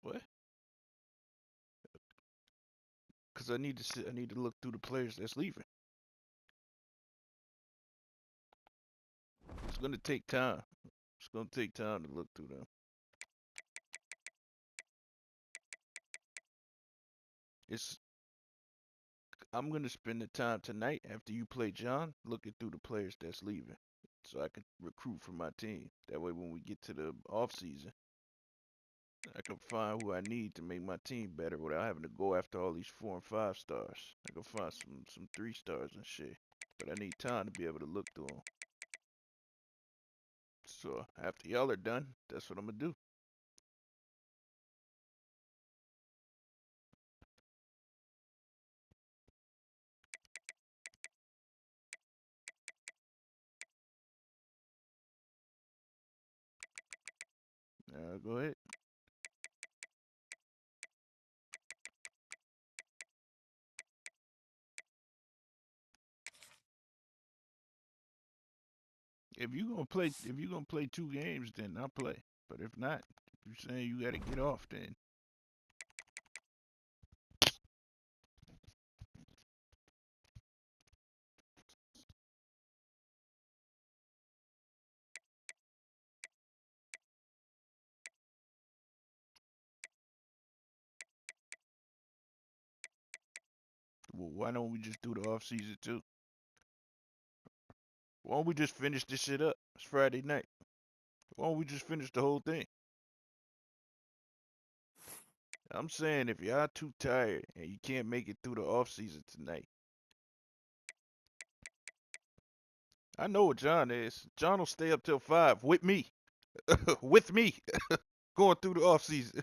What? Because I need to I need to look through the players that's leaving. It's gonna take time. It's gonna take time to look through them. It's I'm gonna spend the time tonight after you play John, looking through the players that's leaving, so I can recruit for my team. That way, when we get to the off season, I can find who I need to make my team better without having to go after all these 4 and 5 stars. I can find some 3 stars and shit, but I need time to be able to look through them. So after y'all are done, that's what I'm gonna do. Go ahead. If you gonna play 2 games, then I'll play. But if not, if you're saying you gotta get off, then well, why don't we just do the off season too? Why don't we just finish this shit up? It's Friday night. Why don't we just finish the whole thing? I'm saying if y'all too tired and you can't make it through the off season tonight, I know what John is. John will stay up till 5 with me, with me, going through the off season.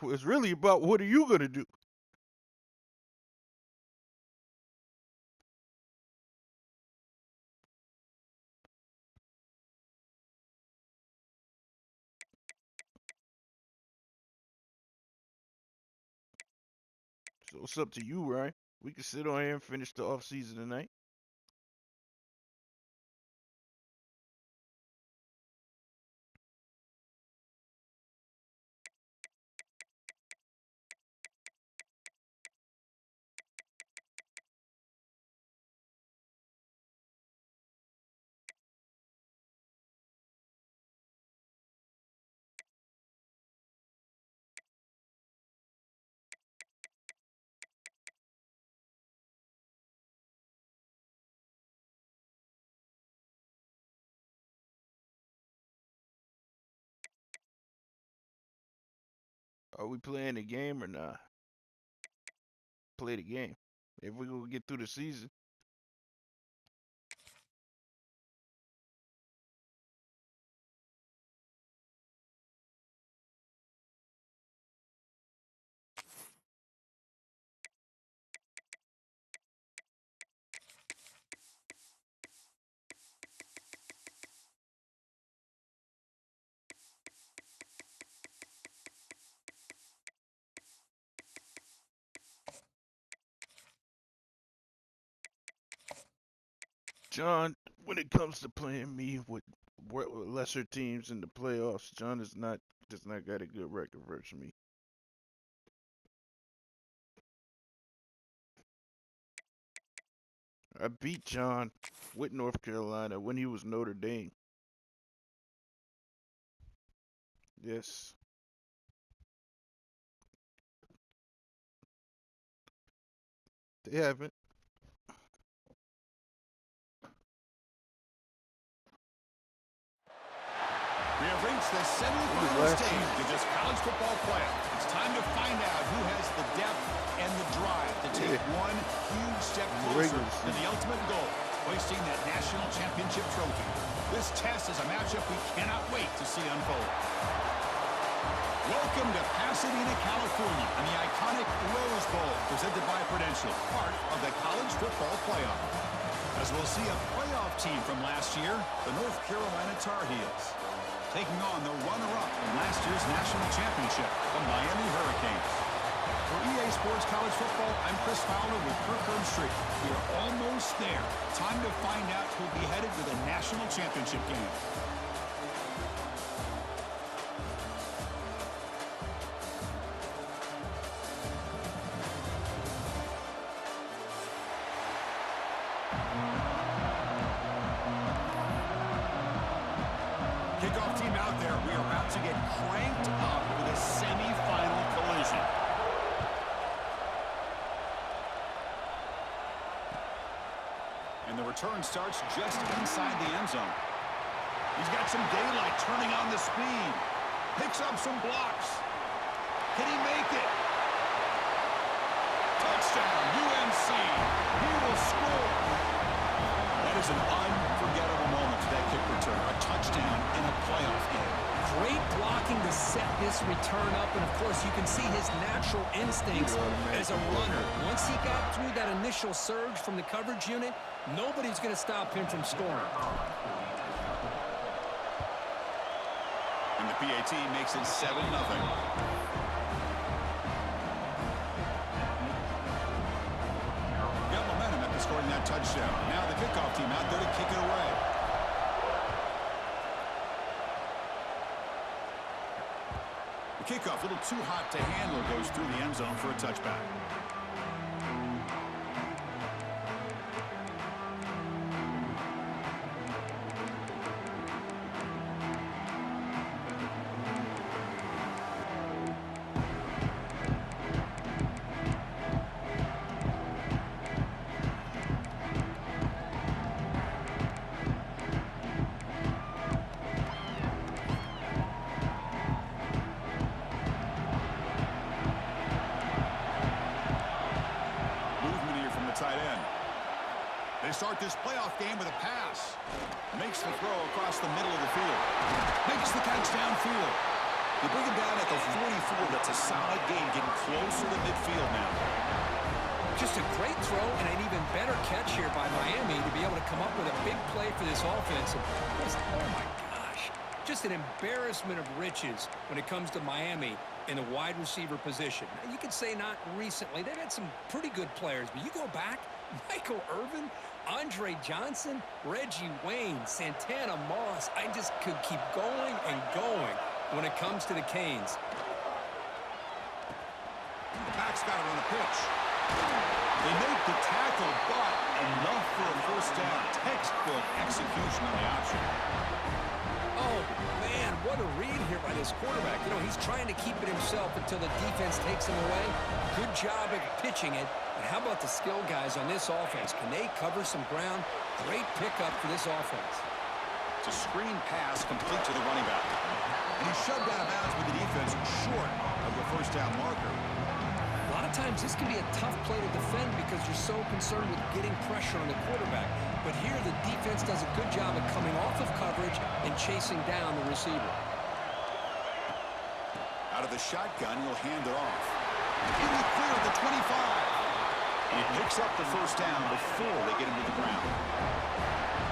It's really about what are you gonna do? So it's up to you, right? We can sit on here and finish the off season tonight. Are we playing the game or not? Play the game. If we gonna get through the season, John, when it comes to playing me with lesser teams in the playoffs, John is not does not got a good record versus me. I beat John with North Carolina when he was Notre Dame. Yes, they haven't. We have reached the It was semifinal last stage season. of this college football playoff. It's time to find out who has the depth and the drive to take Yeah, one huge step in the closer regular to the season. ultimate goal, hoisting that national championship trophy. This test is a matchup we cannot wait to see unfold. Welcome to Pasadena, California, and the iconic Rose Bowl, presented by Prudential, part of the college football playoff. As we'll see a playoff team from last year, the North Carolina Tar Heels, taking on the runner-up in last year's national championship, the Miami Hurricanes. For EA Sports College Football, I'm Chris Fowler with Kirk Herbstreit. We are almost there. Time to find out who'll be headed to the national championship game. to get cranked up with a semi-final collision. And the return starts just inside the end zone. He's got some daylight turning on the speed. Picks up some blocks. Can he make it? Touchdown, UNC. He will score. That is an unforgettable moment to that kick return. A touchdown in a playoff game. Great blocking to set this return up, and of course you can see his natural instincts as a runner. Once he got through that initial surge from the coverage unit, nobody's going to stop him from scoring. And the PAT makes it 7-0. Got momentum after scoring that touchdown. Now the kickoff team out there to kick it away. The kickoff, a little too hot to handle, goes through the end zone for a touchback. They start this playoff game with a pass. Makes the throw across the middle of the field. Makes the catch downfield. They bring him down at the 44. That's a solid game, getting closer to midfield now. Just a great throw and an even better catch here by Miami to be able to come up with a big play for this offense. Oh my gosh. Just an embarrassment of riches when it comes to Miami in the wide receiver position. Now, you could say not recently. They've had some pretty good players, but you go back, Michael Irvin, Andre Johnson, Reggie Wayne, Santana Moss. I just could keep going and going when it comes to the Canes. The back's got it on the pitch. They make the tackle, but enough for a first down. Textbook execution on the option. Oh, man, what a read here by this quarterback. You know, he's trying to keep it himself until the defense takes him away. Good job at pitching it. But how about the skill guys on this offense? Can they cover some ground? Great pickup for this offense. It's a screen pass complete to the running back. And he's shoved out of bounds with the defense short of the first down marker. A lot of times this can be a tough play to defend because you're so concerned with getting pressure on the quarterback. But here the defense does a good job of coming off of coverage and chasing down the receiver. Out of the shotgun, he'll hand it off. In the clear at the 25. And he picks up the first down before they get him to the ground.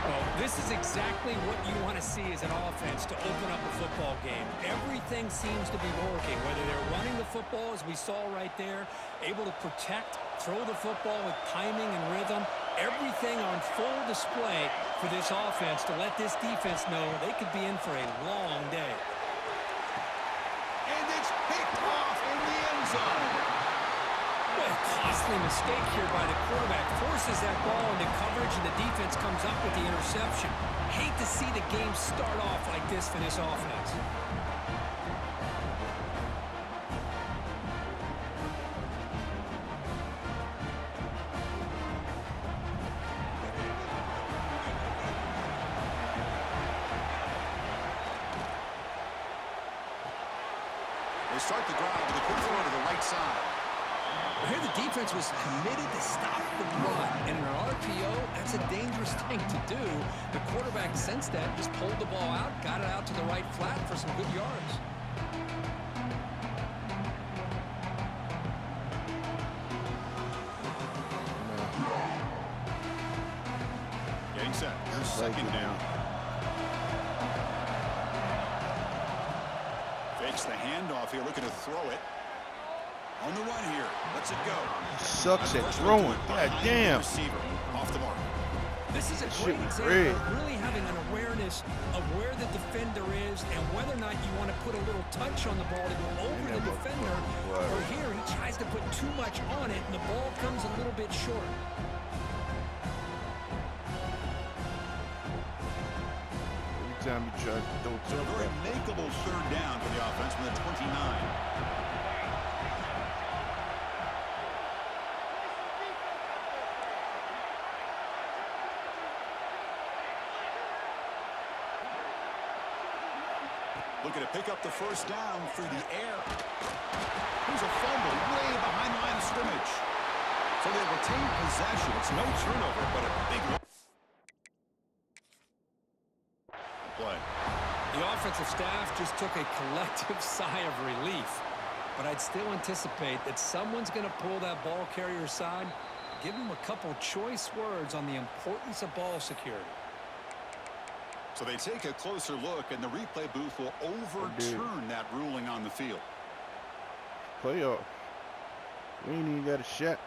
Well, this is exactly what you want to see as an offense to open up a football game. Everything seems to be working, whether they're running the football, as we saw right there, able to protect, throw the football with timing and rhythm, everything on full display for this offense to let this defense know they could be in for a long day. And it's picked off in the end zone. What a costly mistake here by the quarterback. Forces that ball into coverage, and the defense comes up with the interception. Hate to see the game start off like this for this offense. They start the drive with a quick throw to the right side. Here the defense was committed to stop the run. And in an RPO, that's a dangerous thing to do. The quarterback sensed that, just pulled the ball out, got it out to the right flat for some good yards. Getting set. Here's second down. Fakes the handoff here, looking to throw it. On the run here. Lets it go. Sucks at throwing. God damn. Receiver off the mark. This is a Shit great was example red. of really having an awareness of where the defender is and whether or not you want to put a little touch on the ball to go over the defender. Or here, he tries to put too much on it, and the ball comes a little bit short. Every time you try to throw to So a the very left. makeable third down for the offense from the 29. Looking to pick up the first down through the air. Here's a fumble way behind the line of scrimmage. So they retain possession. It's no turnover, but a big play. The offensive staff just took a collective sigh of relief. But I'd still anticipate that someone's going to pull that ball carrier aside, give him a couple choice words on the importance of ball security. So they take a closer look, and the replay booth will overturn that ruling on the field. Playoff. We ain't even got a shot.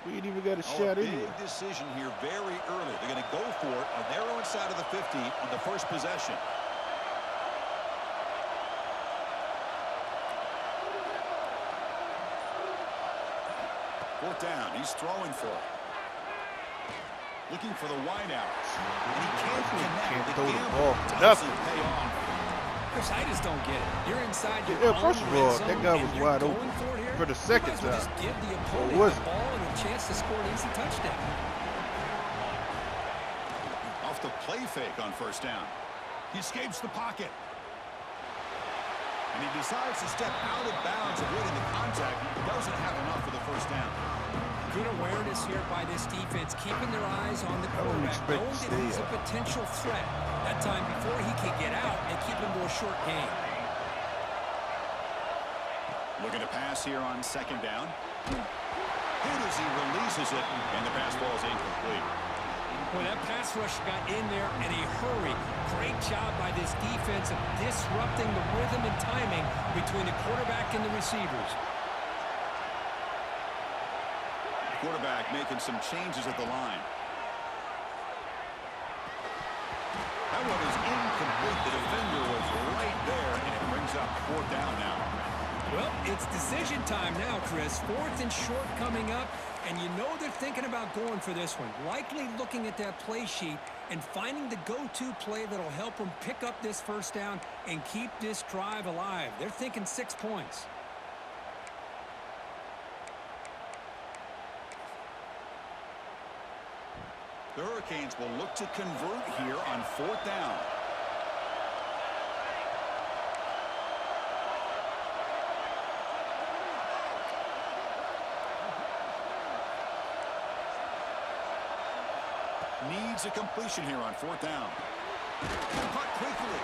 We ain't even got a shot Big anyway. decision here very early. They're going to go for it on their own side of the 50 on the first possession. Fourth down. He's throwing for it. Looking for the wideout. And he can't connect. Can't The throw the gamble ball. doesn't Nothing. pay off. Chris, I just don't get it. You're inside your Yeah, own first of red all, zone, that guy and was you're wide going open for it here? for the You second might as well time. just give the Or opponent was the it? ball and a chance to score an easy touchdown. Off the play fake on first down. He escapes the pocket. And he decides to step out of bounds, avoiding the contact. He doesn't have enough for the first down. Good awareness here by this defense, keeping their eyes on the wouldn't quarterback, expect knowing to that stay he's a out. potential threat. That time before he can get out and keep him to a short game. Looking to pass here on second down. Hit as he releases it, and the pass ball is incomplete. Boy, that pass rush got in there in a hurry. Great job by this defense of disrupting the rhythm and timing between the quarterback and the receivers. Quarterback making some changes at the line. That one is incomplete. The defender was right there, and it brings up fourth down now. Well, it's decision time now, Chris. Fourth and short coming up, and you know they're thinking about going for this one. Likely looking at that play sheet and finding the go-to play that'll help them pick up this first down and keep this drive alive. They're thinking 6 points. The Hurricanes will look to convert here on fourth down. Needs a completion here on fourth down. Cut quickly.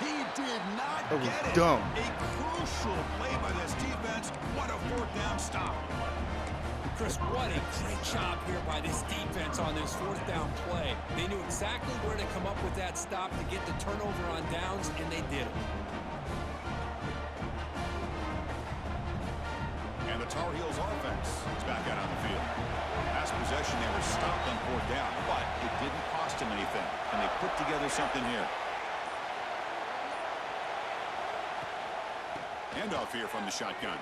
He did not That was get it. dumb. A crucial play by this defense. What a fourth down stop. Chris, what a great job here by this defense on this fourth down play. They knew exactly where to come up with that stop to get the turnover on downs, and they did it. And the Tar Heels offense is back out on the field. Last possession, they were stopped on fourth down, but it didn't cost them anything. And they put together something here. Handoff here from the shotgun.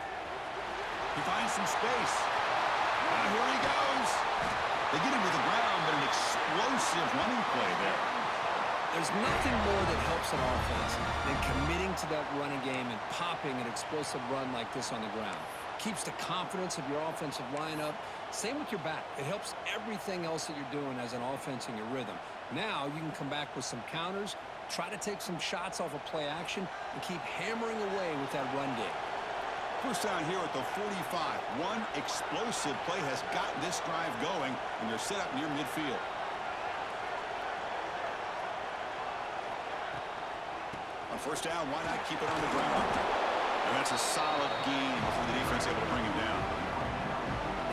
He finds some space. And here he goes. They get him to the ground, but an explosive running play there. There's nothing more that helps an offense than committing to that running game and popping an explosive run like this on the ground. Keeps the confidence of your offensive lineup. Same with your back. It helps everything else that you're doing as an offense in your rhythm. Now you can come back with some counters, try to take some shots off of play action, and keep hammering away with that run game. First down here at the 45. One explosive play has gotten this drive going, and they're set up near midfield. On first down, why not keep it on the ground? And that's a solid gain for the defense able to bring him down.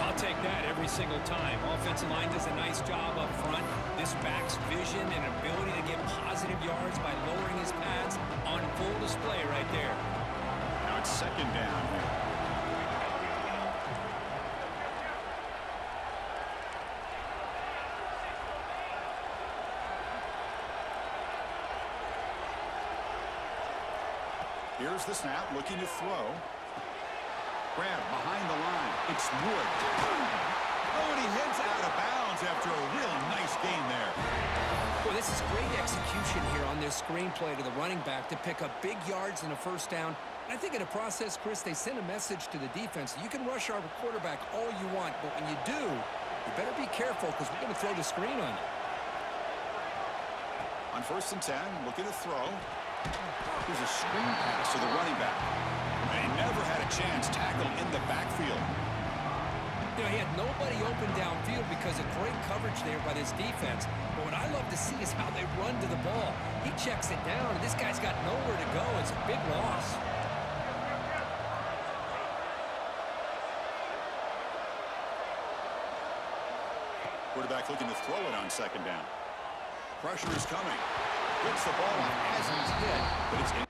I'll take that every single time. Offensive line does a nice job up front. This back's vision and ability to get positive yards by lowering his pads on full display right there. Now it's second down here. Here's the snap, looking to throw. Grab behind the line. It's Wood. Oh, and he heads out of bounds after a real nice gain there. Well, this is great execution here on this screenplay to the running back to pick up big yards and a first down. I think in the process, Chris, they send a message to the defense. You can rush our quarterback all you want, but when you do, you better be careful because we're going to throw the screen on you. On 1st and 10, looking to throw. Here's a screen pass to the running back. And he never had a chance tackled in the backfield. You know, he had nobody open downfield because of great coverage there by this defense. But what I love to see is how they run to the ball. He checks it down, and this guy's got nowhere to go. It's a big loss. Quarterback looking to throw it on 2nd down. Pressure is coming. Gets the ball off as he's hit, but it's in.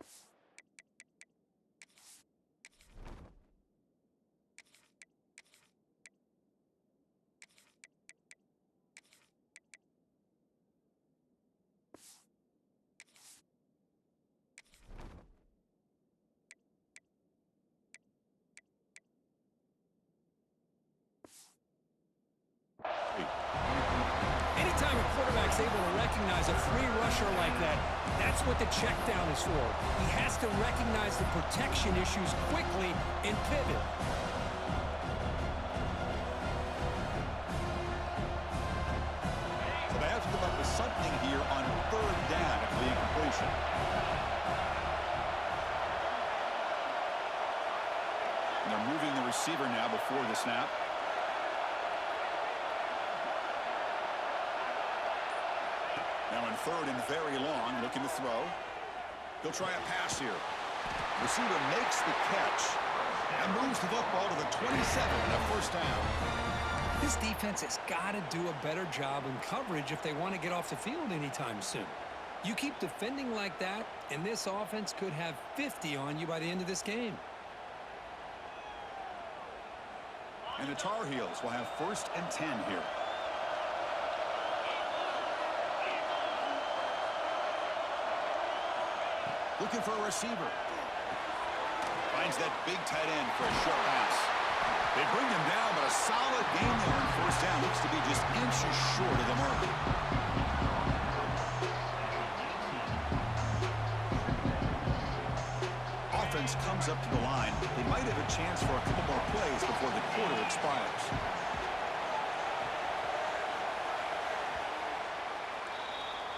Anytime a quarterback's able to recognize a free rusher like that, that's what the check down is for. He has to recognize the protection issues quickly and pivot. So they have to come up with something here on 3rd down at the incompletion. And they're moving the receiver now before the snap. Now in 3rd and very long, looking to throw. He'll try a pass here. Receiver makes the catch and moves the football to the 27 and a first down. This defense has got to do a better job in coverage if they want to get off the field anytime soon. You keep defending like that, and this offense could have 50 on you by the end of this game. And the Tar Heels will have 1st and 10 here. Looking for a receiver. Finds that big tight end for a short pass. They bring him down, but a solid game there on 1st down. Looks to be just inches short of the mark. Offense comes up to the line. They might have a chance for a couple more plays before the quarter expires.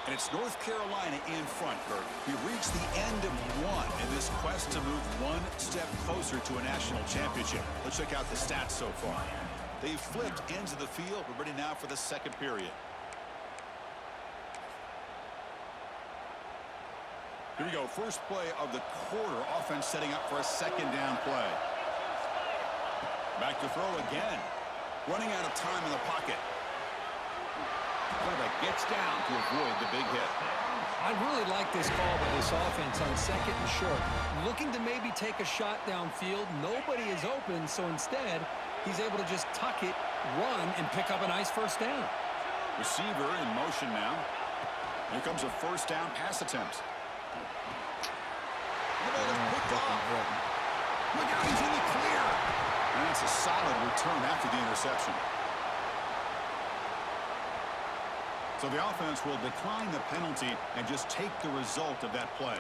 And it's North Carolina in front, Kirk. We've reached the end of one in this quest to move one step closer to a national championship. Let's check out the stats so far. They've flipped into the field. We're ready now for the 2nd period. Here we go. First play of the quarter. Offense setting up for a 2nd down play. Back to throw again. Running out of time in the pocket. Quarterback gets down to avoid the big hit. I really like this call by this offense on 2nd and short. Looking to maybe take a shot downfield. Nobody is open, so instead, he's able to just tuck it, run, and pick up a nice first down. Receiver in motion now. Here comes a 1st down pass attempt. The ball is picked off. Look out, he's in the clear. And that's a solid return after the interception. So the offense will decline the penalty and just take the result of that play.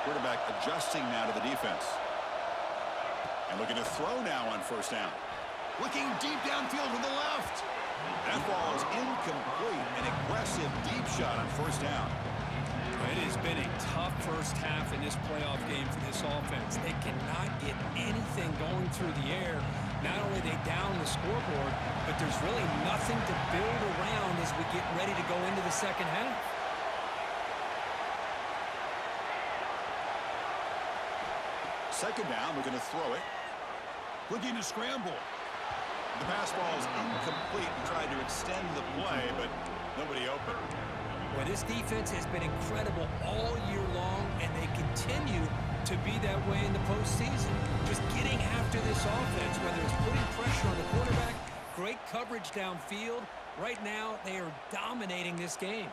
Quarterback adjusting now to the defense. And looking to throw now on 1st down. Looking deep downfield with the left. That ball is incomplete. An aggressive deep shot on 1st down. It has been a tough first half in this playoff game for this offense. They cannot get anything going through the air. Not only are they down the scoreboard, but there's really nothing to build around as we get ready to go into the 2nd half. Second down, we're going to throw it. Looking to scramble. The pass ball is incomplete. He tried to extend the play, but nobody open. Well, this defense has been incredible all year long, and they continue to be that way in the postseason. Just getting after this offense, whether it's putting pressure on the quarterback, great coverage downfield. Right now, they are dominating this game.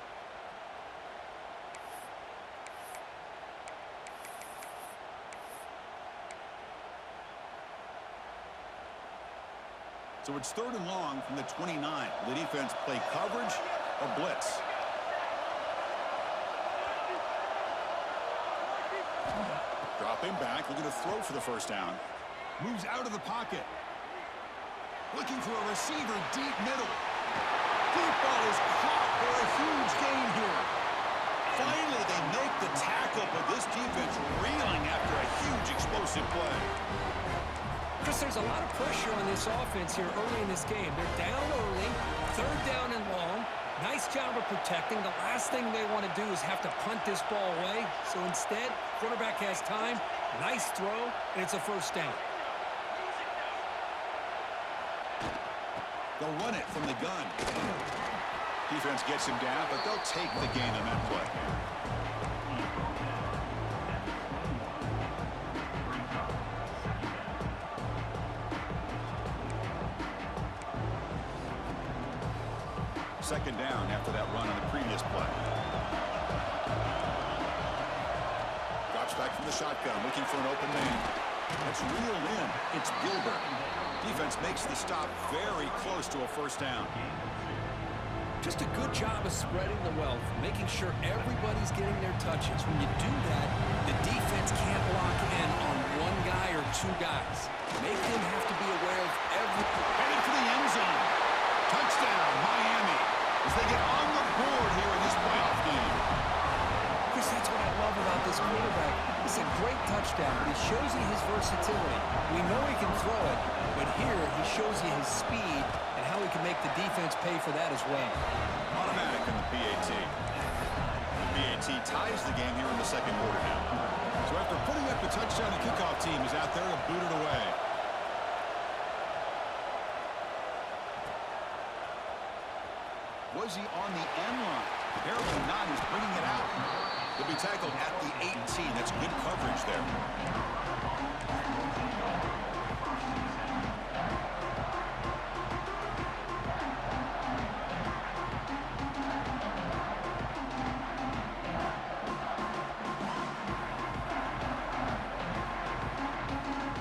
So it's 3rd and long from the 29. The defense play coverage or blitz. Dropping back, looking to throw for the first down. Moves out of the pocket. Looking for a receiver deep middle. Deep ball is caught for a huge gain here. Finally, they make the tackle, but this defense reeling after a huge explosive play. Chris, there's a lot of pressure on this offense here early in this game. They're down early, 3rd down and long. Nice job of protecting. The last thing they want to do is have to punt this ball away. So instead, quarterback has time, nice throw, and it's a first down. They'll run it from the gun. Defense gets him down, but they'll take the gain on that play. Second down after that run on the previous play. Drops back from the shotgun, looking for an open man. That's reeled in. It's Gilbert. Defense makes the stop very close to a first down. Just a good job of spreading the wealth, making sure everybody's getting their touches. When you do that, the defense can't lock in on one guy or two guys. Make them have to be aware of everything. Headed for the end zone. Touchdown, Miami, as they get on the board here in this playoff game. Chris, that's what I love about this quarterback. It's a great touchdown, but he shows you his versatility. We know he can throw it, but here he shows you his speed and how he can make the defense pay for that as well. Automatic in the PAT. The PAT ties the game here in the second quarter now. So after putting up the touchdown, the kickoff team is out there to boot it away. Was he on the end line? Apparently not. He's bringing it out. He'll be tackled at the 18. That's good coverage there.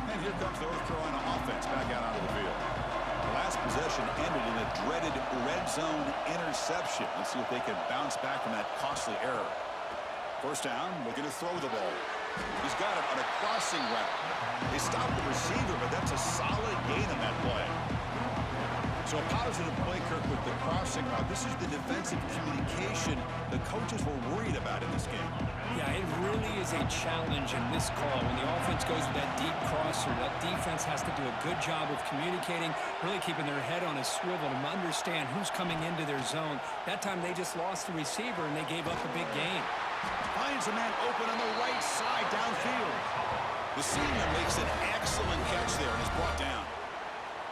And here comes the North Carolina offense back out onto the field. The last possession ended in a dreaded red zone interception. Let's see if they can bounce back from that costly error. First down, looking to throw the ball. He's got it on a crossing route. They stopped the receiver, but that's a solid gain on that play. So a positive play, Kirk, with the crossing route. This is the defensive communication the coaches were worried about in this game. Yeah, it really is a challenge in this call. When the offense goes with that deep crosser, that defense has to do a good job of communicating, really keeping their head on a swivel to understand who's coming into their zone. That time they just lost the receiver and they gave up a big gain. Finds a man open on the right side downfield. The senior makes an excellent catch there and is brought down.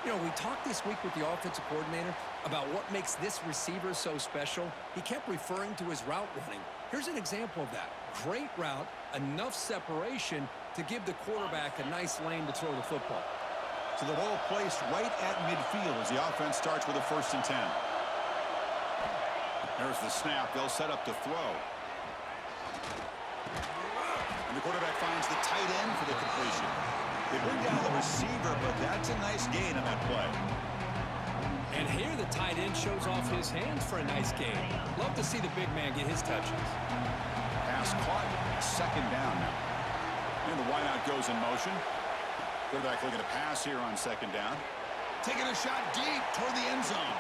You know, we talked this week with the offensive coordinator about what makes this receiver so special. He kept referring to his route running. Here's an example of that. Great route, enough separation to give the quarterback a nice lane to throw the football. So the ball placed right at midfield as the offense starts with a 1st and 10. There's the snap. They'll set up to throw. And the quarterback finds the tight end for the completion. They bring down the receiver, but that's a nice gain on that play. And here the tight end shows off his hands for a nice gain. Love to see the big man get his touches. Pass caught. Second down now. And the wideout goes in motion. Quarterback looking to pass here on second down. Taking a shot deep toward the end zone.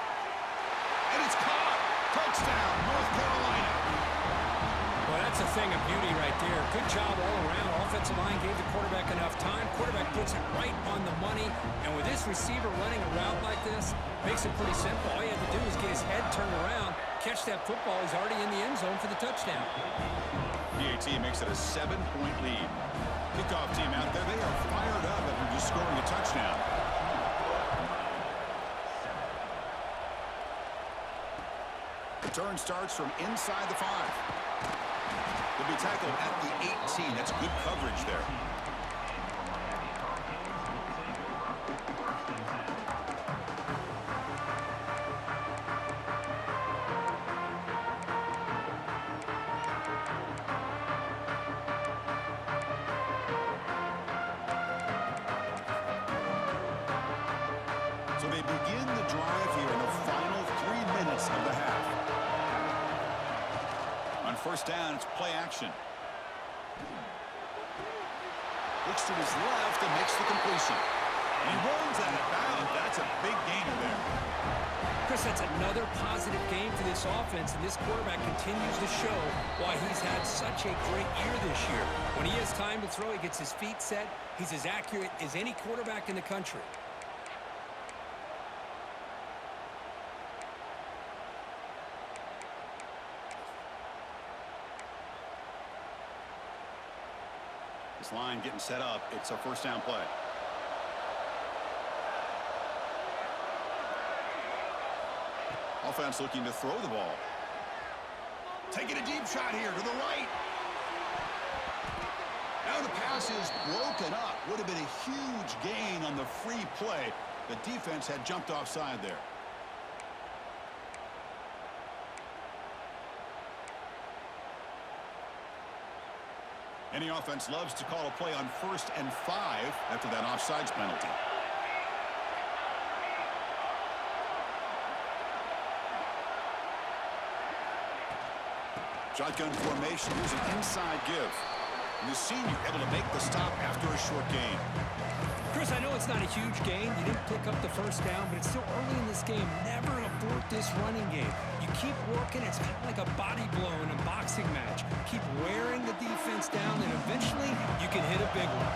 And it's caught. Touchdown, North Carolina. Well, that's a thing of beauty right there. Good job all around. Offensive line gave the quarterback enough time. Quarterback puts it right on the money. And with this receiver running a route like this, makes it pretty simple. All you have to do is get his head turned around, catch that football. He's already in the end zone for the touchdown. PAT makes it a 7-point lead. Kickoff team out there, they are fired up after just scoring a touchdown. Return starts from inside the 5. They'll be tackled at the 18. That's good coverage there. So they begin first down. It's play action. Looks to his left and makes the completion. He runs out of bounds. That's a big gainer there. Chris, that's another positive game for this offense, and this quarterback continues to show why he's had such a great year this year. When he has time to throw, he gets his feet set. He's as accurate as any quarterback in the country. This line getting set up. It's a first down play. Offense looking to throw the ball. Taking a deep shot here to the right. Now the pass is broken up. Would have been a huge gain on the free play. The defense had jumped offside there. Any offense loves to call a play on 1st and 5 after that offsides penalty. Shotgun formation using inside give. And the senior able to make the stop after a short gain. Chris, I know it's not a huge gain. You didn't pick up the first down, but it's still early in this game. Never abort this running game. You keep working. It's kind of like a body blow in a boxing match. Keep wearing the defense down, and eventually you can hit a big one.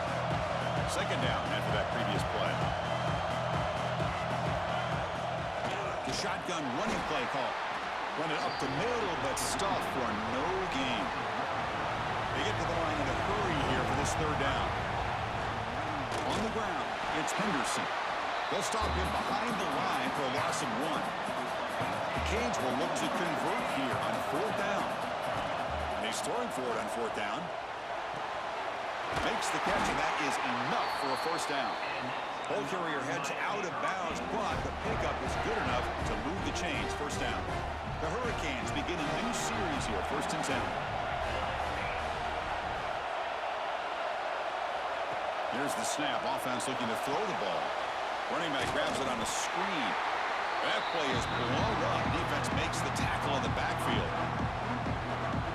Second down after that previous play. The shotgun running play call. Run it up the middle, but stuff for no gain. They get to the line in a hurry here for this third down. On the ground, it's Henderson. They'll stop him behind the line for a loss of 1. The Canes will look to convert here on 4th down. And he's throwing for it on 4th down. Makes the catch, and that is enough for a first down. Ball carrier heads out of bounds, but the pickup is good enough to move the chains. First down. The Hurricanes begin a new series here, 1st and 10. Here's the snap. Offense looking to throw the ball. Running back grabs it on a screen. That play is blown up. Defense makes the tackle in the backfield.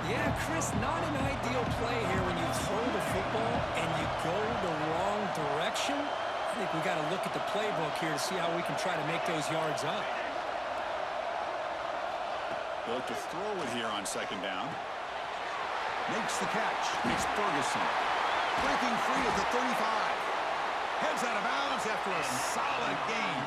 Yeah, Chris, not an ideal play here when you throw the football and you go the wrong direction. I think we got to look at the playbook here to see how we can try to make those yards up. They look to throw it here on 2nd down. Makes the catch. It's Ferguson. Breaking free at the 35. Heads out of bounds after a solid gain.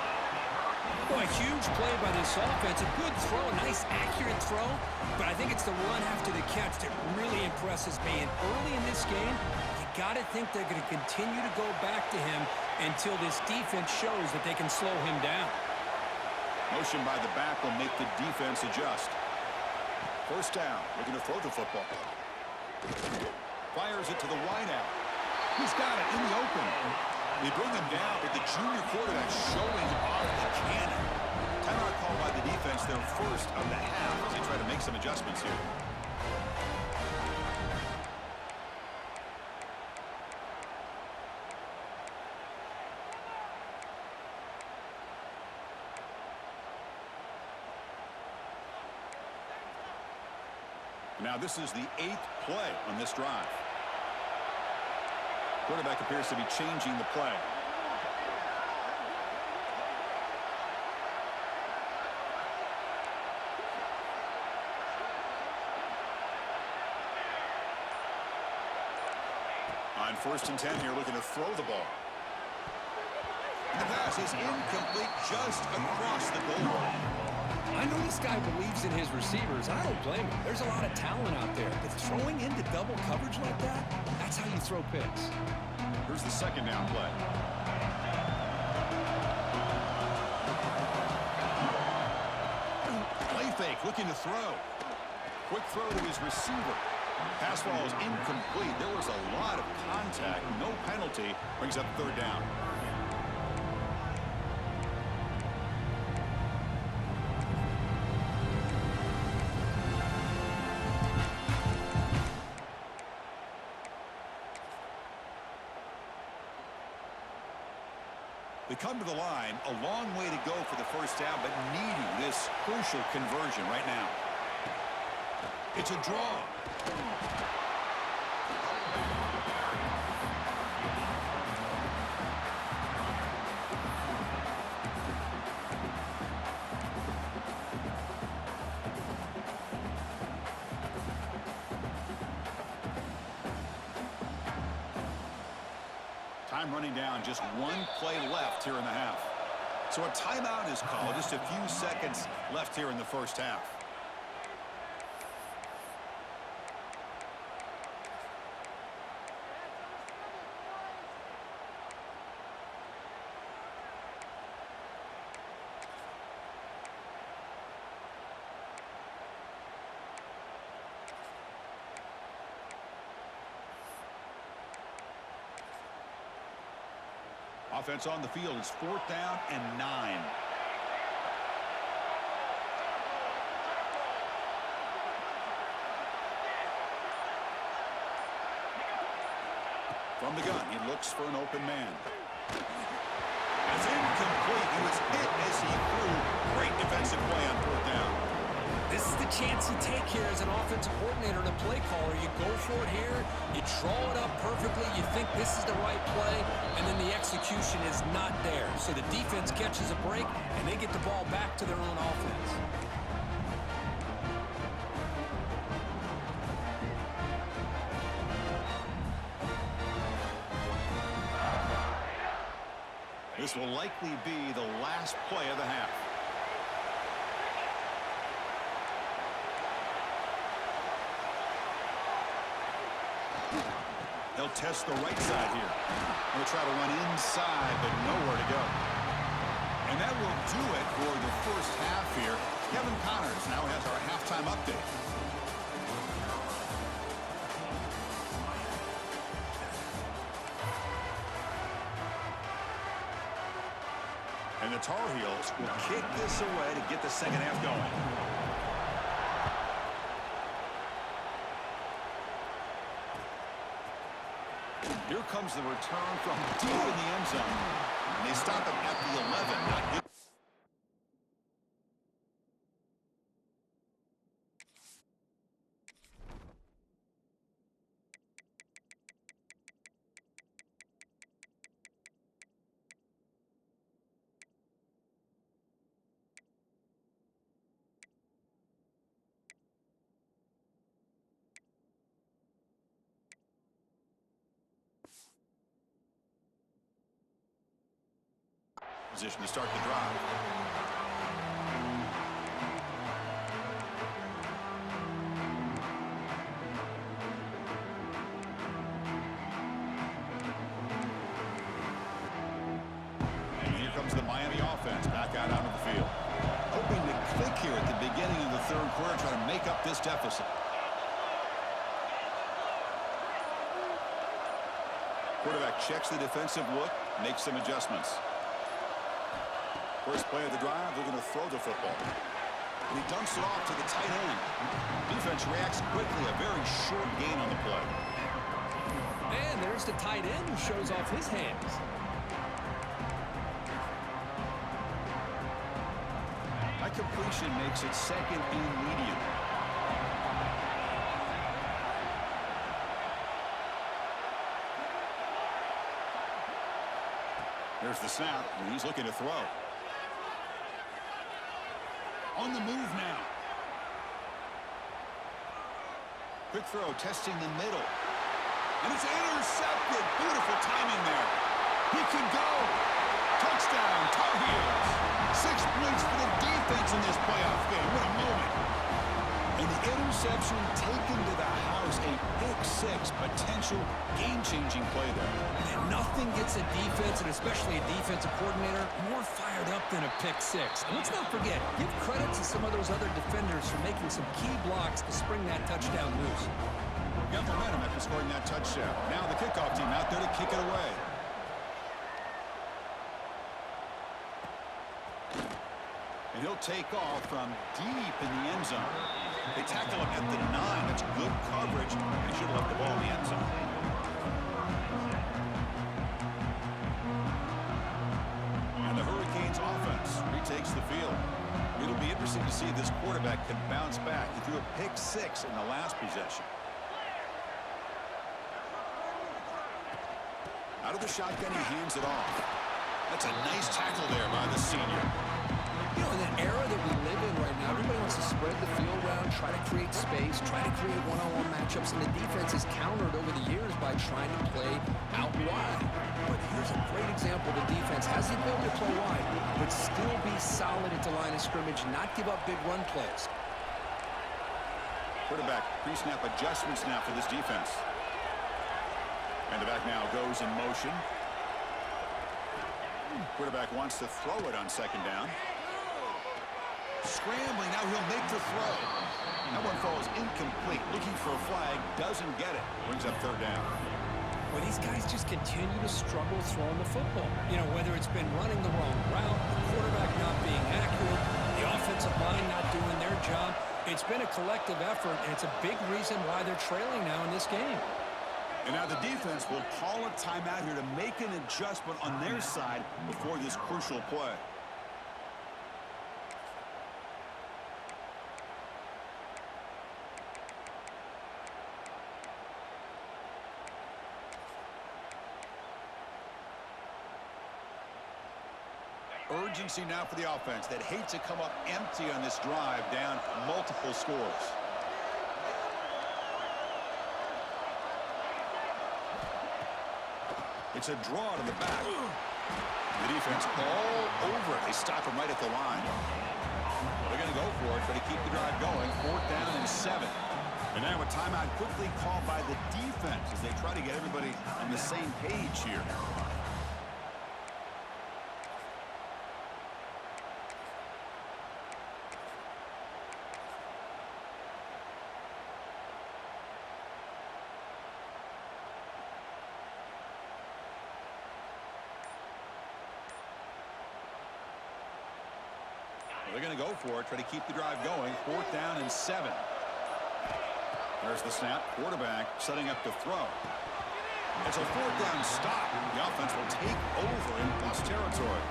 Boy, huge play by this offense. A good throw, a nice accurate throw. But I think it's the run after the catch that really impresses me. And early in this game, you got to think they're going to continue to go back to him until this defense shows that they can slow him down. Motion by the back will make the defense adjust. First down, looking to throw the football. Fires it to the wideout. He's got it in the open. They bring him down, but the junior quarterback showing off the cannon. Timeout called by the defense, their first of the half, as they try to make some adjustments here. Now this is the 8th play on this drive. Quarterback appears to be changing the play. On 1st and 10 here, looking to throw the ball. And the pass is incomplete just across the goal line. I know this guy believes in his receivers. I don't blame him. There's a lot of talent out there. But throwing into double coverage like that, that's how you throw picks. Here's the 2nd down play. Play fake, looking to throw. Quick throw to his receiver. Pass ball is incomplete. There was a lot of contact. No penalty. Brings up 3rd down. They come to the line, a long way to go for the first down, but needing this crucial conversion right now. It's a draw. Time running down, just one play left here in the half. So a timeout is called, just a few seconds left here in the first half. Offense on the field. It's 4th down and 9. From the gun, he looks for an open man. It's incomplete. He was hit as he threw. Great defensive play on 4th down. This is the chance you take here as an offensive coordinator and a play caller. You go for it here, you draw it up perfectly, you think this is the right play, and then the execution is not there. So the defense catches a break, and they get the ball back to their own offense. This will likely be the last play of the half. They'll test the right side here. They'll try to run inside, but nowhere to go. And that will do it for the first half here. Kevin Connors now has our halftime update. And the Tar Heels will kick this away to get the second half going. Here comes the return from deep in the end zone. And they stop him at the 11. Not good. Position to start the drive. And here comes the Miami offense back out onto the field. Hoping to click here at the beginning of the third quarter, try to make up this deficit. Quarterback checks the defensive look, makes some adjustments. First play of the drive, they're going to throw the football. And he dumps it off to the tight end. Defense reacts quickly, a very short gain on the play. And there's the tight end who shows off his hands. That completion makes it 2nd and medium. There's the snap, and he's looking to throw. On the move now. Quick throw, testing the middle. And it's intercepted. Beautiful timing there. He can go. Touchdown, Tar Heels. 6 points for the defense in this playoff game. What a moment. And the interception taken to the house. A pick-6 potential game-changing play there. And nothing gets a defense, and especially a defensive coordinator, more fired up than a pick-6. And let's not forget, give credit to some of those other defenders for making some key blocks to spring that touchdown loose. Got momentum after scoring that touchdown. Now the kickoff team out there to kick it away. And he'll take off from deep in the end zone. They tackle him at the 9. That's good coverage. They should have left the ball in the end zone. And the Hurricanes offense retakes the field. It'll be interesting to see if this quarterback can bounce back. He threw a pick-6 in the last possession. Out of the shotgun, he hands it off. That's a nice tackle there by the senior. You know, in the era that we live in right now, everybody wants to spread the field around, try to create space, try to create one-on-one matchups, and the defense has countered over the years by trying to play out wide. But here's a great example. The defense has the ability to play wide, but still be solid at the line of scrimmage, not give up big run plays. Quarterback pre-snap adjustments now for this defense. And the back now goes in motion. Quarterback wants to throw it on second down. Scrambling, now he'll make the throw. That one falls incomplete. Looking for a flag, doesn't get it. Brings up third down. Well, these guys just continue to struggle throwing the football. You know, whether it's been running the wrong route, the quarterback not being accurate, the offensive line not doing their job. It's been a collective effort, and it's a big reason why they're trailing now in this game. And now the defense will call a timeout here to make an adjustment on their side before this crucial play. Urgency now for the offense that hates to come up empty on this drive, down multiple scores. It's a draw to the back. The defense all over it. They stop him right at the line. Well, they're going to go for it, but to keep the drive going. 4th down and 7. And now a timeout quickly called by the defense as they try to get everybody on the same page here. They're going to go for it, try to keep the drive going. 4th down and 7. There's the snap. Quarterback setting up to throw. It's a 4th down stop. The offense will take over in plus territory.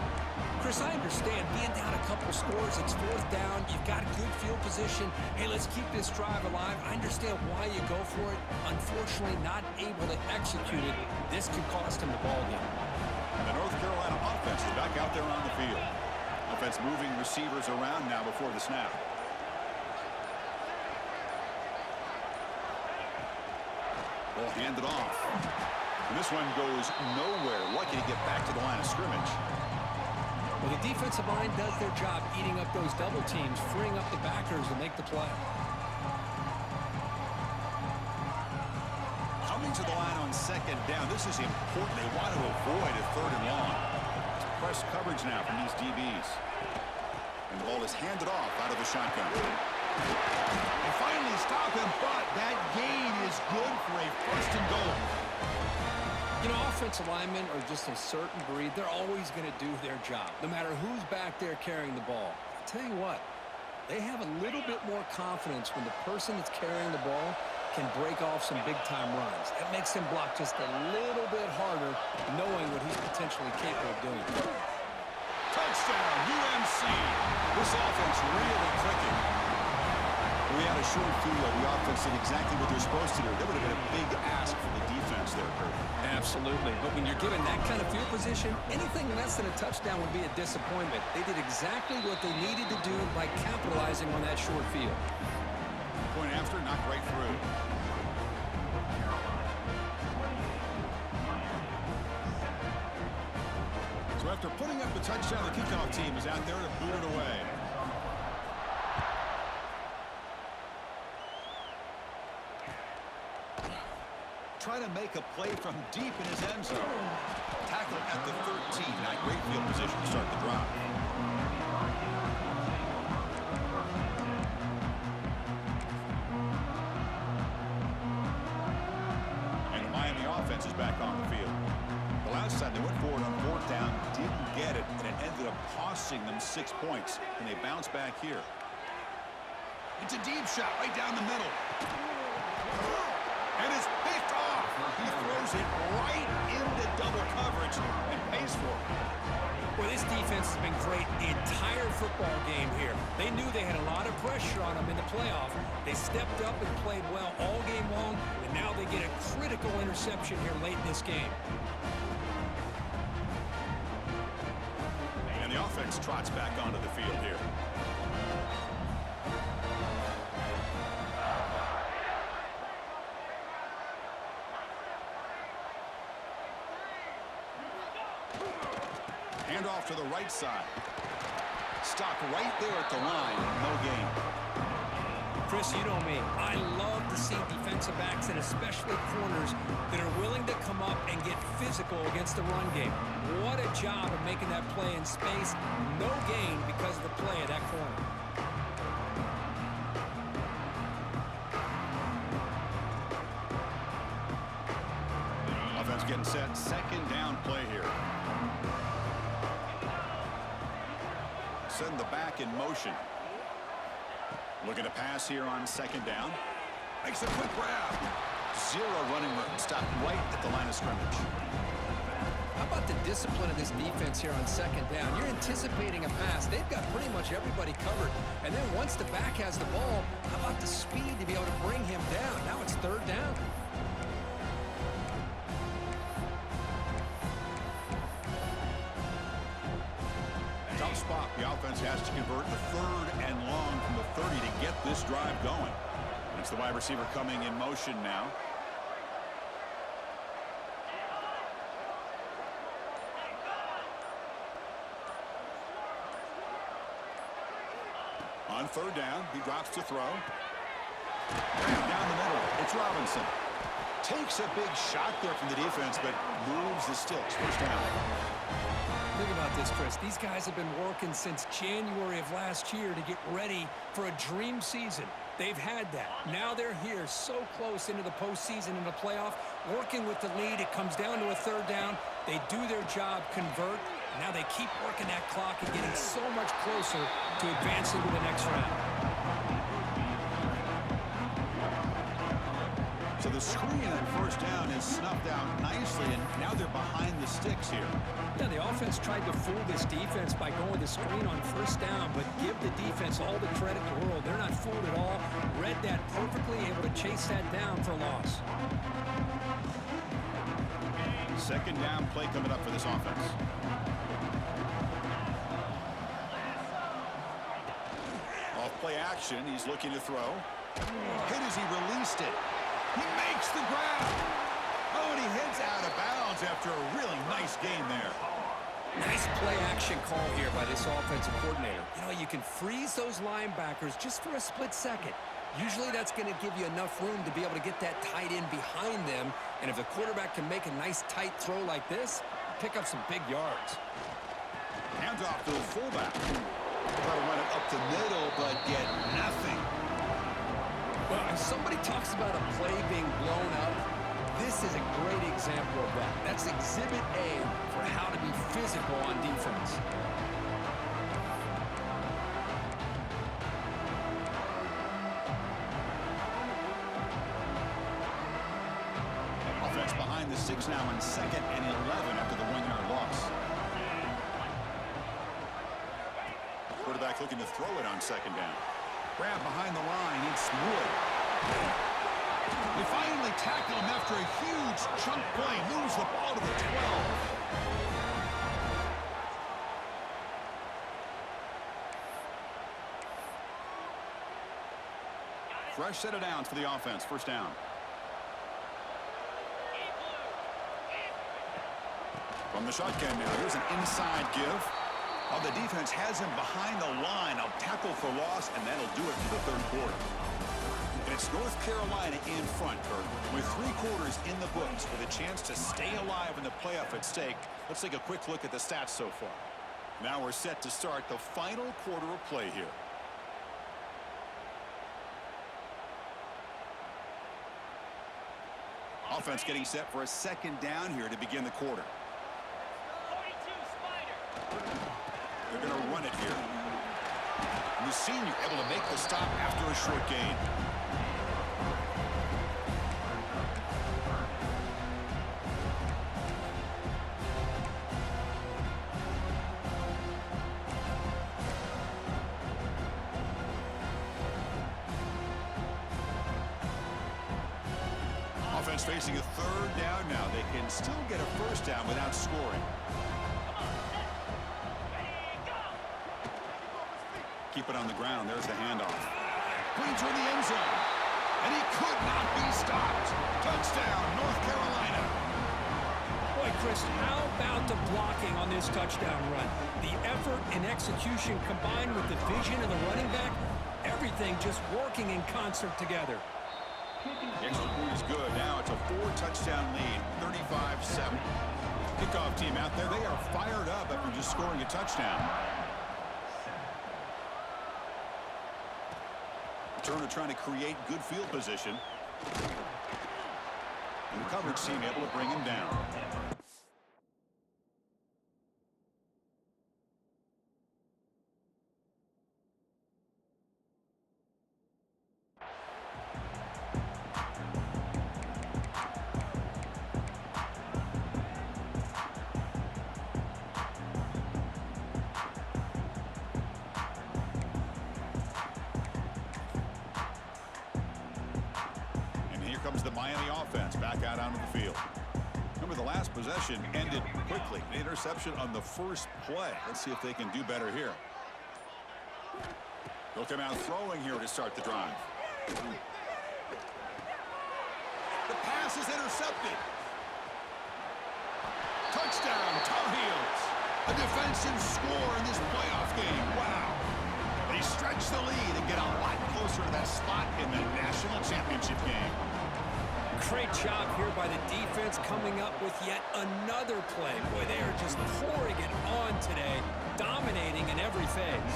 Chris, I understand being down a couple scores. It's 4th down. You've got a good field position. Hey, let's keep this drive alive. I understand why you go for it. Unfortunately, not able to execute it. This could cost him the ball game. And the North Carolina offense is back out there on the field. Offense moving receivers around now before the snap. Ball handed off. And this one goes nowhere. Lucky to get back to the line of scrimmage. Well, the defensive line does their job eating up those double teams, freeing up the backers to make the play. Coming to the line on second down. This is important. They want to avoid a 3rd and long. Press coverage now from these DBs. And the ball is handed off out of the shotgun. They finally stop him, but that gain is good for a 1st and goal. You know, offensive linemen are just a certain breed. They're always going to do their job, no matter who's back there carrying the ball. I'll tell you what, they have a little bit more confidence when the person that's carrying the ball can break off some big-time runs. That makes him block just a little bit harder, knowing what he's potentially capable of doing. Touchdown, UMC. This offense really clicking. We had a short field. The offense did exactly what they're supposed to do. That would have been a big ask for the defense there, Kurt. Absolutely. But when you're given that kind of field position, anything less than a touchdown would be a disappointment. They did exactly what they needed to do by capitalizing on that short field. Point after, knocked right through. So after putting up the touchdown, the kickoff team is out there to boot it away. Try to make a play from deep in his end zone. Tackle at the 13. Not great field position to start the drive. And the Miami offense is back on the field. The last time they went forward on 4th down, didn't get it, and it ended up costing them 6 points. And they bounce back here. It's a deep shot right down the middle. And it's picked off. He throws it right into double coverage and pays for it. Well, this defense has been great the entire football game here. They knew they had a lot of pressure on them in the playoff. They stepped up and played well all game long, and now they get a critical interception here late in this game. offense trots back onto the field here. Hand off to the right side. Stop right there at the line. No gain. Chris, you know me. I love to see defensive backs and especially corners that are willing to come up and get physical against the run game. What a job of making that play in space. No gain because of the play of that corner. Offense getting set. Second down play here. Send the back in motion. Looking to pass here on second down. Makes a quick grab. Zero running room. Stopped right at the line of scrimmage. How about the discipline of this defense here on second down? You're anticipating a pass. They've got pretty much everybody covered. And then once the back has the ball, how about the speed to be able to bring him down? Now it's third down. Tough spot. The offense has to convert the third and long from the 30 to get this drive going. And it's the wide receiver coming in motion now. On third down, he drops to throw. Down the middle, it's Robinson. Takes a big shot there from the defense, but moves the sticks. First down. Think about this, Chris. These guys have been working since January of last year to get ready for a dream season. They've had that. Now they're here so close into the postseason and the playoff, working with the lead. It comes down to a third down. They do their job, convert. Now they keep working that clock and getting so much closer to advancing to the next round. So the screen on first down is snuffed out nicely, and now they're behind the sticks here. Yeah, the offense tried to fool this defense by going the screen on first down, but give the defense all the credit in the world. They're not fooled at all. Read that perfectly, able to chase that down for a loss. Second down play coming up for this offense. Off play action, he's looking to throw. Hit as he released it. He makes the grab. Oh, and he heads out of bounds after a really nice gain there. Nice play action call here by this offensive coordinator. You know, you can freeze those linebackers just for a split second. Usually that's going to give you enough room to be able to get that tight end behind them. And if the quarterback can make a nice tight throw like this, pick up some big yards. Hands off to the fullback. Try to run it up the middle, but get nothing. Well, if somebody talks about a play being blown up, this is a great example of that. That's Exhibit A for how to be physical on defense. Offense behind the six now on 2nd and 11 after the 1-yard loss. Quarterback looking to throw it on second down. Grab behind the line. It's Wood. They finally tackle him after a huge chunk play. Moves the ball to the 12. Fresh set of downs for the offense. First down. From the shotgun now, here's an inside give. Oh, the defense has him behind the line. A tackle for loss, and that'll do it for the third quarter. And it's North Carolina in front, Kirk, with 3 quarters in the books with a chance to stay alive in the playoff at stake. Let's take a quick look at the stats so far. Now we're set to start the final quarter of play here. Offense getting set for a second down here to begin the quarter. They're going to run it here. And the senior able to make the stop after a short gain. Offense facing a third down now. They can still get a first down without scoring. keep it on the ground. There's the handoff. Putting toward the end zone. And he could not be stopped. Touchdown, North Carolina. Boy, Chris, how about the blocking on this touchdown run? The effort and execution combined with the vision of the running back, everything just working in concert together. The extra point is good. Now it's a 4-touchdown lead, 35-7. Kickoff team out there, they are fired up after just scoring a touchdown. Turner trying to create good field position. And the coverage team able to bring him down. Comes the Miami offense back out onto the field. Remember, the last possession ended quickly. An interception on the first play. Let's see if they can do better here. They'll come out throwing here to start the drive. The pass is intercepted. Touchdown, Tar Heels. A defensive score in this playoff game. Wow. They stretch the lead and get a lot closer to that spot in the national championship game. Great job here by the defense coming up with yet another play. Boy, they are just pouring it on today, dominating in every phase.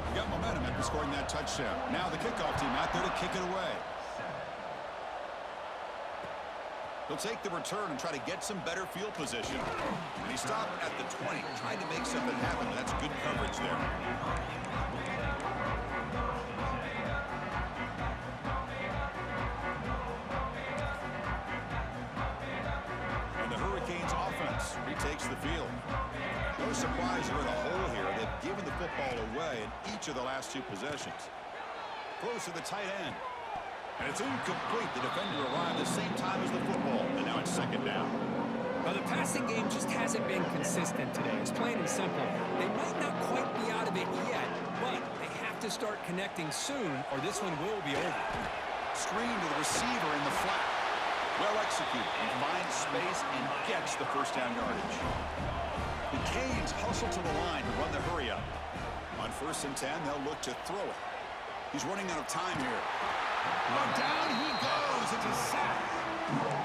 You got momentum after scoring that touchdown. Now the kickoff team out there to kick it away. He'll take the return and try to get some better field position. And he stopped at the 20, trying to make something happen. That's good coverage there. Takes the field. No surprise they're in a hole here. They've given the football away in each of the last 2 possessions. Close to the tight end. And it's incomplete. The defender arrived at the same time as the football. And now it's second down. Well, the passing game just hasn't been consistent today. It's plain and simple. They might not quite be out of it yet, but they have to start connecting soon or this one will be over. Screen to the receiver in the flat. Well executed. He finds space and gets the first down yardage. The Canes hustle to the line to run the hurry up. On 1st and 10, they'll look to throw it. He's running out of time here. But down he goes. It's a sack.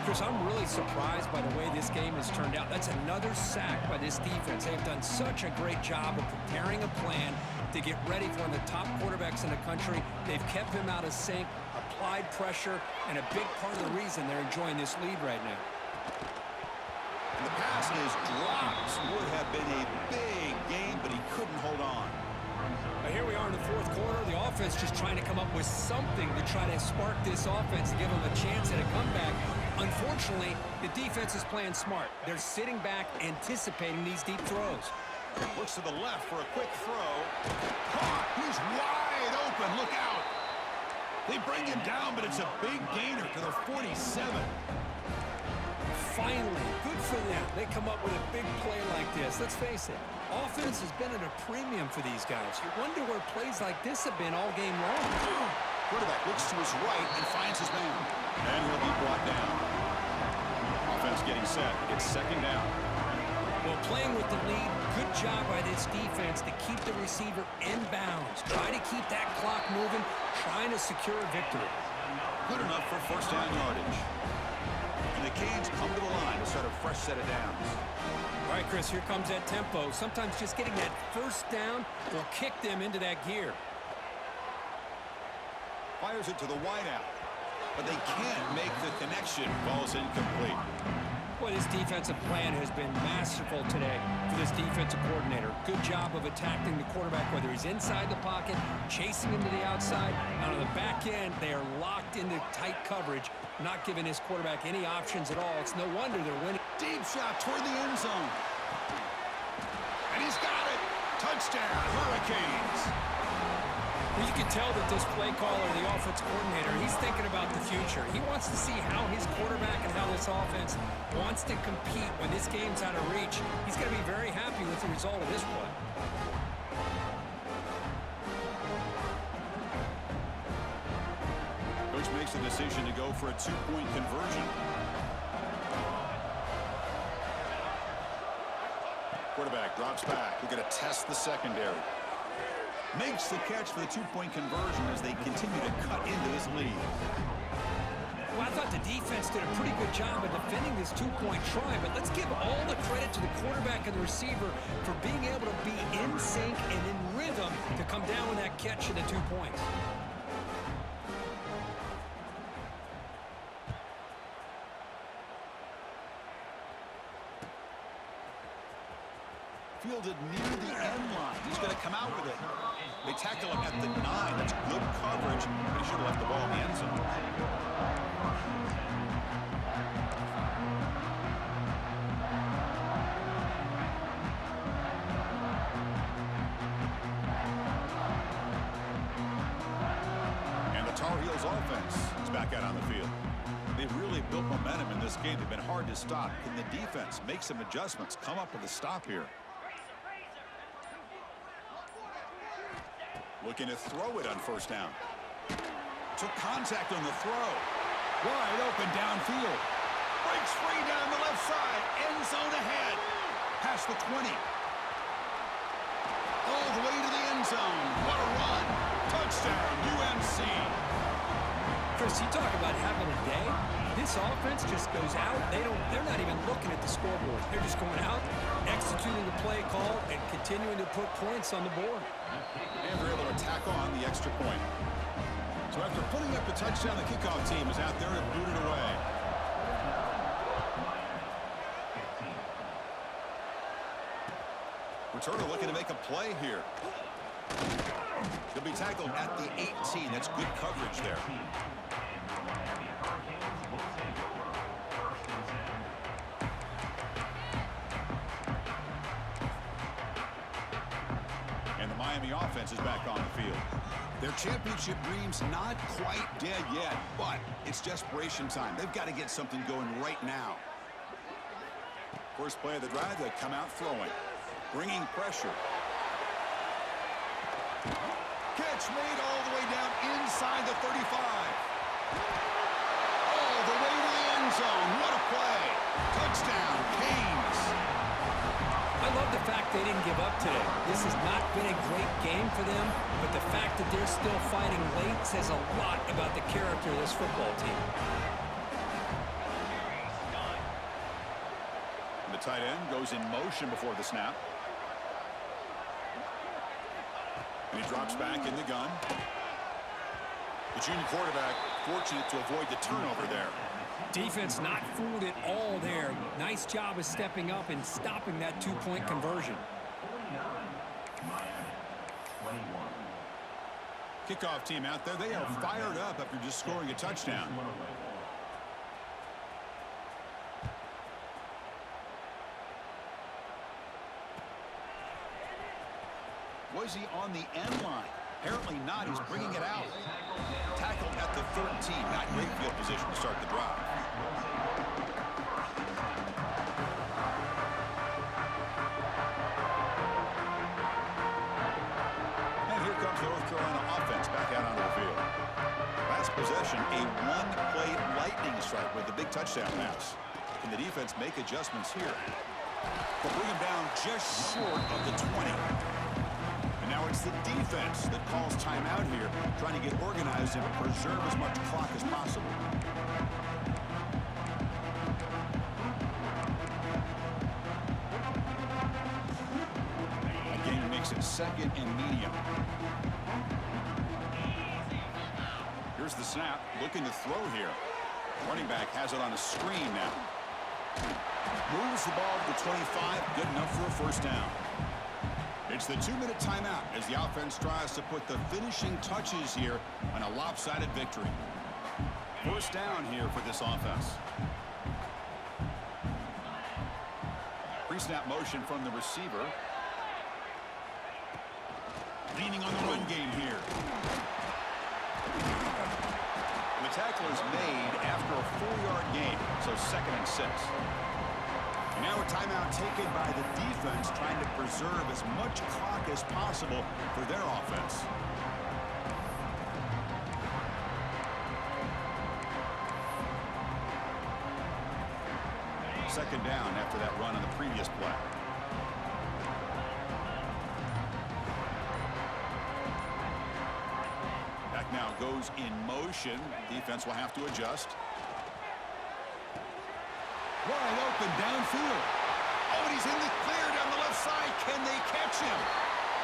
Chris, I'm really surprised by the way this game has turned out. That's another sack by this defense. They've done such a great job of preparing a plan to get ready for one of the top quarterbacks in the country. They've kept him out of sync, applied pressure, and a big part of the reason they're enjoying this lead right now. And the pass is dropped. Would have been a big game, but he couldn't hold on. But here we are in the 4th quarter. The offense just trying to come up with something to try to spark this offense and give them a chance at a comeback. Unfortunately, the defense is playing smart. They're sitting back, anticipating these deep throws. Looks to the left for a quick throw. Caught. He's wide open. Look out. They bring him down, but it's a big gainer to the 47. Finally, good for them. They come up with a big play like this. Let's face it, offense has been at a premium for these guys. You wonder where plays like this have been all game long. Quarterback looks to his right and finds his man. And he'll be brought down. Offense getting set. It's second down. Well, playing with the lead, good job by this defense to keep the receiver in bounds. Try to keep that clock moving, trying to secure a victory. Good enough for first down yardage. And the Canes come to the line to start a fresh set of downs. All right, Chris, here comes that tempo. Sometimes just getting that first down will kick them into that gear. Fires it to the wideout. But they can't make the connection. Ball's incomplete. Boy, this defensive plan has been masterful today for this defensive coordinator. Good job of attacking the quarterback, whether he's inside the pocket, chasing him to the outside. Out of the back end, they are locked into tight coverage, not giving his quarterback any options at all. It's no wonder they're winning. Deep shot toward the end zone. And he's got it. Touchdown, Hurricanes. Well, you can tell that this play caller, the offense coordinator, he's thinking about the future. He wants to see how his quarterback and how this offense wants to compete when this game's out of reach. He's going to be very happy with the result of this play. makes the decision to go for a two-point conversion. Quarterback drops back. We're going to test the secondary. Makes the catch for the two-point conversion as they continue to cut into this lead. Well, I thought the defense did a pretty good job of defending this two-point try, but let's give all the credit to the quarterback and the receiver for being able to be in sync and in rhythm to come down with that catch and the 2 points. Fielded near the end line. He's going to come out with it. They tackle him at the 9. That's good coverage, but he should have left the ball in the end zone. And the Tar Heels offense is back out on the field. They've really built momentum in this game. They've been hard to stop. Can the defense make some adjustments, come up with a stop here? Looking to throw it on first down. Took contact on the throw. Wide open downfield. Breaks free down the left side. End zone ahead. Past the 20. All the way to the end zone. What a run. Touchdown, UMC. Chris, you talk about having a day. This offense just goes out. They're not even looking at the scoreboard. They're just going out, executing the play call, and continuing to put points on the board. And they're able to tack on the extra point. So after putting up the touchdown, the kickoff team is out there to boot it away. Returner looking to make a play here. He'll be tackled at the 18. That's good coverage there. And the Miami offense is back on the field. Their championship dream's not quite dead yet, but it's desperation time. They've got to get something going right now. First play of the drive, they come out throwing. Bringing pressure. Catch made all the way down inside the 35. All the way to the end zone. What a play. Touchdown, Canes. I love the fact they didn't give up today. This has not been a great game for them, but the fact that they're still fighting late says a lot about the character of this football team. The tight end goes in motion before the snap. And he drops back in the gun. The junior quarterback fortunate to avoid the turnover there. Defense not fooled at all there. Nice job of stepping up and stopping that two-point conversion. Kickoff team out there. They are fired up after just scoring a touchdown. Was he on the end line? Apparently not. He's bringing it out. Tackled at the 13. Not great field position to start the drive. And here comes the North Carolina offense back out onto the field. Last possession, a one-play lightning strike with a big touchdown pass. Can the defense make adjustments here? They'll bring him down just short of the 20. Now it's the defense that calls timeout here, trying to get organized and preserve as much clock as possible. Again, makes it second and medium. Here's the snap, looking to throw here. Running back has it on a screen now. Moves the ball to the 25, good enough for a first down. It's the 2-minute timeout as the offense tries to put the finishing touches here on a lopsided victory. First down here for this offense. Pre-snap motion from the receiver. Leaning on the run game here. And the tackle is made after a 4-yard gain, so 2nd and 6. Now a timeout taken by the defense, trying to preserve as much clock as possible for their offense. second down after that run on the previous play. Back now goes in motion. Defense will have to adjust. Wide open downfield. Oh, and he's in the clear down the left side. Can they catch him?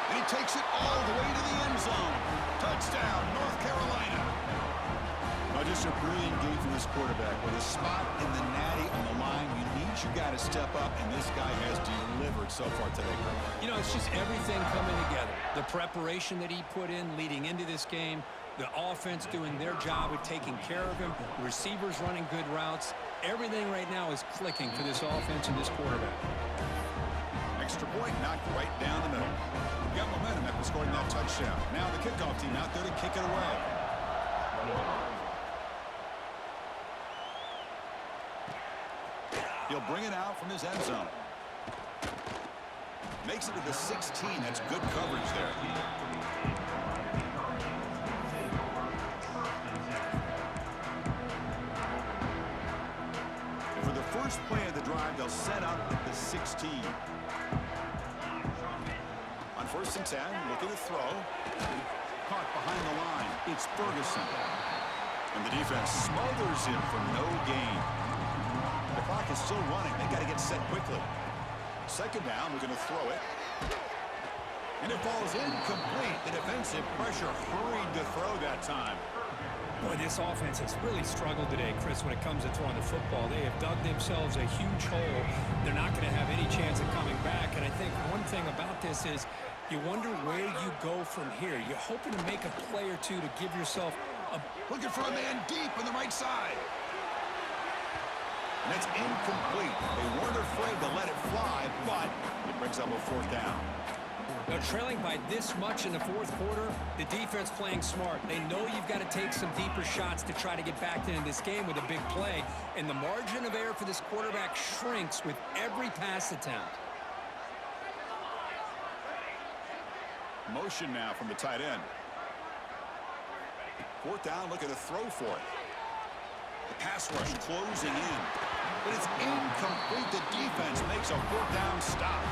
And he takes it all the way to the end zone. Touchdown, North Carolina. Now, just a brilliant game from this quarterback. With a spot in the natty on the line, you need your guy to step up, and this guy has delivered so far today. You know, it's just everything coming together. The preparation that he put in leading into this game, the offense doing their job of taking care of him, the receivers running good routes. Everything right now is clicking for this offense and this quarterback. Extra point knocked right down the middle. Got momentum after scoring that touchdown. Now the kickoff team out there to kick it away. He'll bring it out from his end zone. Makes it to the 16. That's good coverage there. And for the first play of the drive, they'll set up at the 16. On 1st and 10, looking to throw. Caught behind the line. It's Ferguson. And the defense smothers him for no gain. The clock is still running. They got to get set quickly. Second down, we're going to throw it. And it falls incomplete. The defensive pressure hurried to throw that time. Boy, this offense has really struggled today, Chris, when it comes to throwing the football. They have dug themselves a huge hole. They're not going to have any chance of coming back. And I think one thing about this is you wonder where you go from here. You're hoping to make a play or two to give yourself a... Looking for a man deep on the right side. And it's incomplete. They weren't afraid to let it fly, but it brings up a 4th down. Now, trailing by this much in the 4th quarter, the defense playing smart. They know you've got to take some deeper shots to try to get back into this game with a big play. And the margin of error for this quarterback shrinks with every pass attempt. Motion now from the tight end. 4th down, looking to throw for it. The pass rush closing in. But it's incomplete. The defense makes a 4th down stop.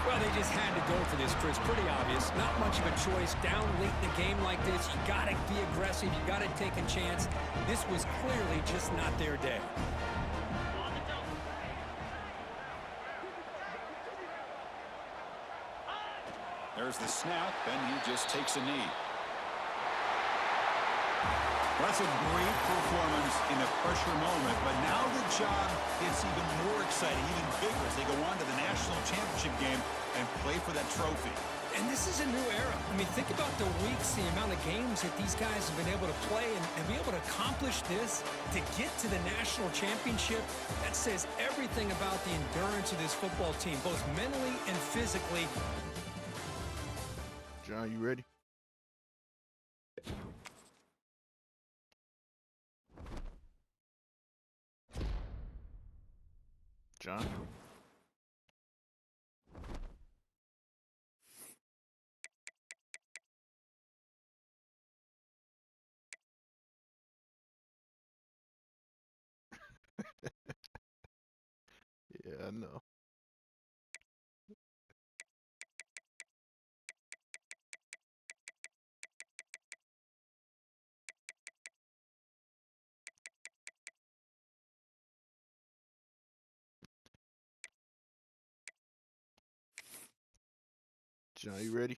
Well, they just had to go for this, Chris. Pretty obvious. Not much of a choice. Down late in the game like this, you got to be aggressive. You got to take a chance. This was clearly just not their day. There's the snap, and he just takes a knee. That's a great performance in a pressure moment, but now the job gets even more exciting, even bigger as they go on to the national championship game and play for that trophy. And this is a new era. I mean, think about the weeks, the amount of games that these guys have been able to play and be able to accomplish this, to get to the national championship. That says everything about the endurance of this football team, both mentally and physically. John, you ready? John? Yeah, I know. John, you ready?